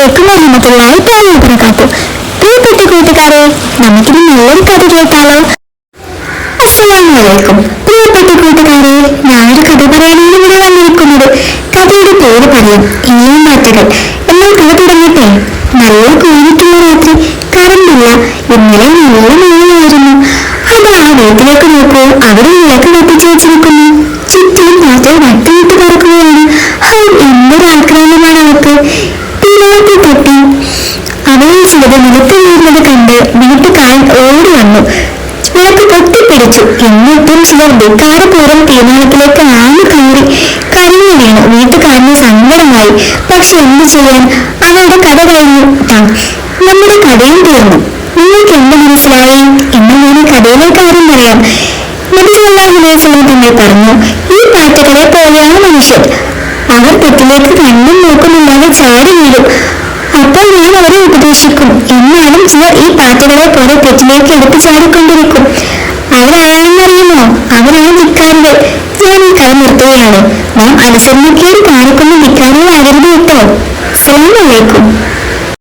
അലൈക്കും വറഹ്മത്തുള്ളാഹി തആല വബറകാതുഹു. പ്രിയപ്പെട്ട കൂട്ടുകാരെ, നമുക്കിനി നല്ലൊരു കഥ കേട്ടാലോ? അസ്സലാമു അലൈക്കും. പ്രിയപ്പെട്ട കൂട്ടുകാരെ, ഞാനൊരു കഥ പറയാനാണ് ഇവിടെ വന്നിരിക്കുന്നത്. കഥയുടെ പേര് പറയാം, ഇനിയും പാട്ടുകൾ. എന്നാൽ കഥ തുടങ്ങട്ടെ. നല്ല കൂടിയിട്ടുള്ള രാത്രി, കറണ്ടില്ല. ഇന്നലെ നല്ല മഴയായിരുന്നു. അത് ആ വീട്ടിലേക്ക് നോക്കൂ, അവിടെ വിളക്ക് കത്തിച്ചു വെച്ചിരിക്കുന്നു. ചുറ്റിലും പാട്ടുകൾ വട്ടമിട്ട് കിടക്കുകയാണ്. എന്തൊരു ആക്രമണമാണ് അവർക്ക്. പിന്നാക്കി പൊട്ടി അവയിൽ ചിലത് നിലത്ത് വീഴുന്നത് കണ്ട് വീട്ടുകാരൻ ഓടി വന്നു. വിളക്ക് പൊട്ടിത്തെറിച്ചു. എന്നിട്ടും ചിലർ വികാരപൂർവ്വം തീരുമാനത്തിലേക്ക് ആഞ്ഞു കയറി കരിഞ്ഞു വീണു. വീട്ടുകാരന് സങ്കടമായി. പക്ഷെ എന്തു ചെയ്യാൻ, അവരുടെ കഥ കഴിഞ്ഞു. നമ്മുടെ കഥയും തീർന്നു. നിങ്ങൾക്ക് എന്ത് മനസ്സിലായി എന്ന് ഞാൻ ഈ കഥയിലെ കാര്യം പറയാം. നബി സല്ലല്ലാഹു അലൈഹി വസല്ലം തന്നെ പറഞ്ഞു, ഈ പാട്ടുകളെ പോലെയാണ് മനുഷ്യർ. അവർ തെറ്റിലേക്ക് കണ്ണും നോക്കുന്നില്ലാതെ ചാടി വീഴും. അപ്പോൾ ഞാൻ അവരെ ഉപദേശിക്കും. എന്നാലും ചിലർ ഈ പാട്ടുകളെ പോലെ തെറ്റിലേക്ക് എടുത്തു ചാടിക്കൊണ്ടിരിക്കും. അവരാരെന്നറിയുമോ? അവരാണ് ധിക്കാരികൾ. ഞാൻ ഈ കഥ നിർത്തുകയാണ്. നാം അനുസരണക്കേട് കാണിക്കുന്ന ധിക്കാരികളാകരുത് കേട്ടോ. അസ്സലാമു അലൈക്കും.